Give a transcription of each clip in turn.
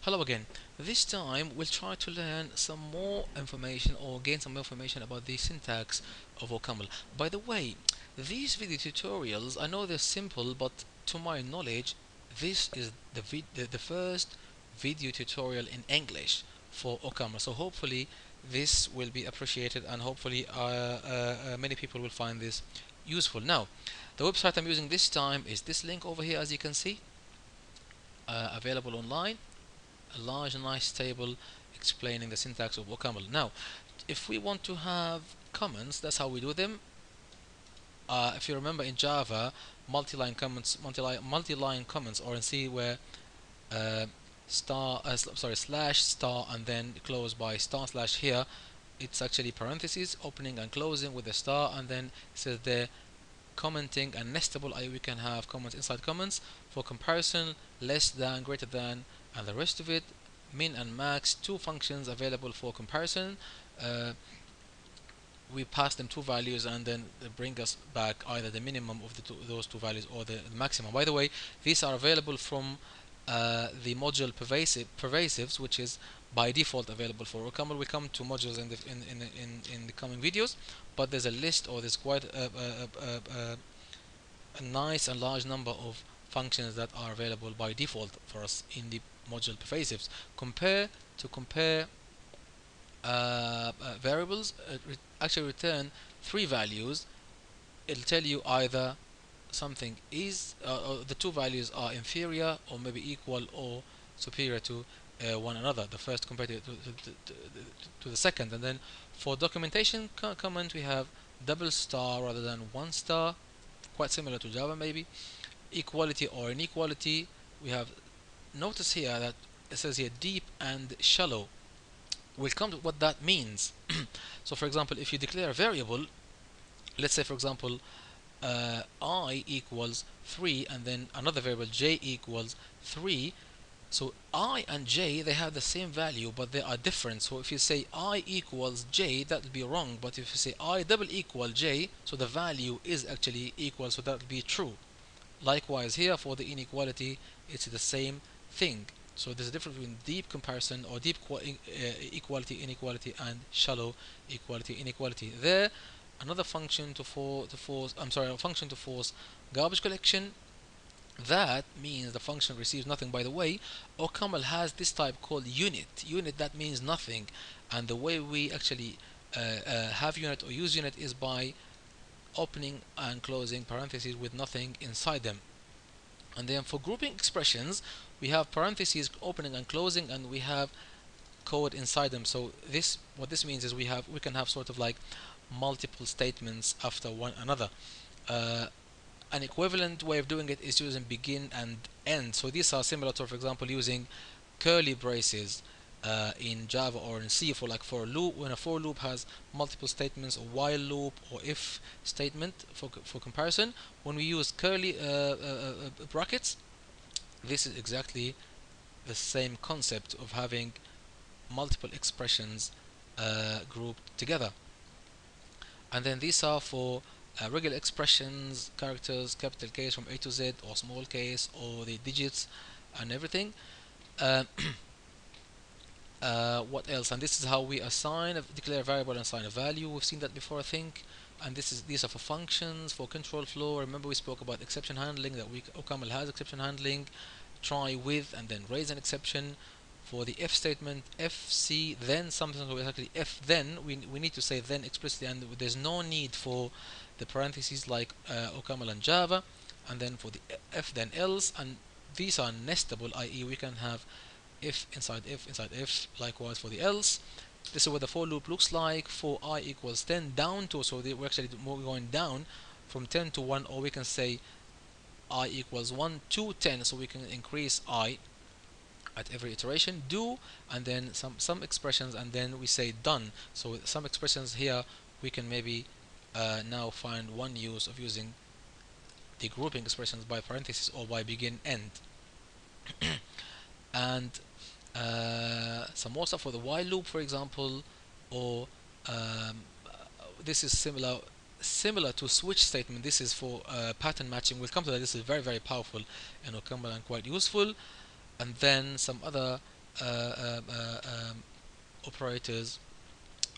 Hello again. This time we'll try to learn some more information or gain some more information about the syntax of OCaml. By the way, these video tutorials, I know they're simple, but to my knowledge, this is the first video tutorial in English for OCaml. So hopefully this will be appreciated and hopefully many people will find this useful. Now, the website I'm using this time is this link over here, as you can see, available online. A large nice table explaining the syntax of OCaml. Now, if we want to have comments, that's how we do them. If you remember in Java, multi-line comments, or in C where uh, slash star and then close by star slash. Here it's actually parentheses opening and closing with a star, and then it says there commenting and nestable. We can have comments inside comments for comparison, less than, greater than, and the rest of it. Min and max, two functions available for comparison. uh, we pass them two values and then they bring us back either the minimum of those two values or the maximum. By the way, these are available from the module pervasives, which is by default available for OCaml. We come to modules in the coming videos, but there's a list, or there's quite a nice and large number of functions that are available by default for us in the module pervasives. Compare variables, actually return three values. It'll tell you either something is or the two values are inferior or maybe equal or superior to one another, the first compared to the second. And then for documentation comment, we have double star rather than one star, quite similar to Java maybe. Equality or inequality, we have, notice here that it says here deep and shallow. We'll come to what that means. So for example, if you declare a variable, let's say for example I equals 3 and then another variable j equals 3. So I and j, they have the same value but they are different. So if you say I equals j, that will be wrong, but if you say I double equal j, so the value is actually equal, so that will be true. Likewise here for the inequality, it's the same thing. So there's a difference between deep comparison or deep equality inequality and shallow equality inequality. There, another function to force a function to force garbage collection. That means the function receives nothing. By the way, OCaml has this type called unit. Unit, that means nothing, and the way we actually have unit or use unit is by opening and closing parentheses with nothing inside them. And then for grouping expressions, we have parentheses opening and closing, and we have code inside them. So what this means is we can have sort of like multiple statements after one another. An equivalent way of doing it is using begin and end. So these are similar to, for example, using curly braces in Java or in C for a loop. When a for loop has multiple statements, or while loop or if statement for comparison, when we use curly brackets, this is exactly the same concept of having multiple expressions grouped together. And then these are for regular expressions, characters, capital case from A to Z, or small case, or the digits and everything. What else? And this is how we declare a variable and assign a value. We've seen that before, I think. And these are for functions, for control flow. Remember we spoke about exception handling, that OCaml has exception handling. Try with and then raise an exception. For the if statement, fc then something, so exactly if then, we need to say then explicitly, and there's no need for the parentheses like OCaml and Java. And then for the if then else, and these are nestable, i.e. we can have if inside if. Likewise for the else. This is what the for loop looks like. For I equals 10 down to, so we're actually going down from 10 to 1, or we can say I equals 1 to 10, so we can increase I at every iteration. Do, and then some expressions, and then we say done. So some expressions here we can maybe now find one use of using the grouping expressions by parentheses or by begin end. And some more stuff for the while loop, for example, or this is similar to switch statement. This is for pattern matching. We'll come to that. This is very powerful in OCaml and quite useful. And then some other operators.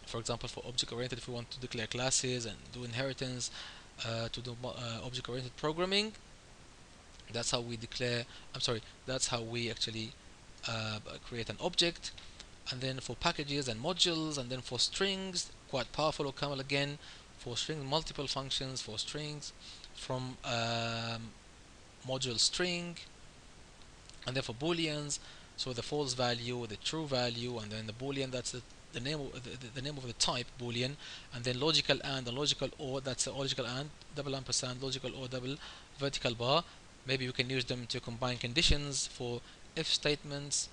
For example, for object oriented, if we want to declare classes and do inheritance, to do object oriented programming, that's how we declare, I'm sorry, that's how we actually create an object. And then for packages and modules, and then for strings, quite powerful OCaml again, for strings, multiple functions for strings, from module string, and then for booleans, so the false value, the true value, and then the boolean, that's the name of the name of the type boolean, and then logical and logical or, that's a logical and double ampersand, logical or double vertical bar. Maybe you can use them to combine conditions for if statements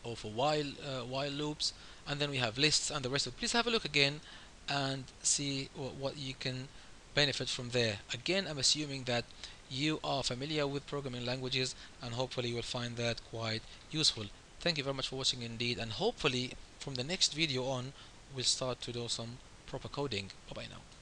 or for while loops, and then we have lists and the rest of it. Please have a look again and see what you can benefit from there. Again, I'm assuming that you are familiar with programming languages, and hopefully you will find that quite useful. Thank you very much for watching indeed, and hopefully from the next video on we'll start to do some proper coding. Bye bye now.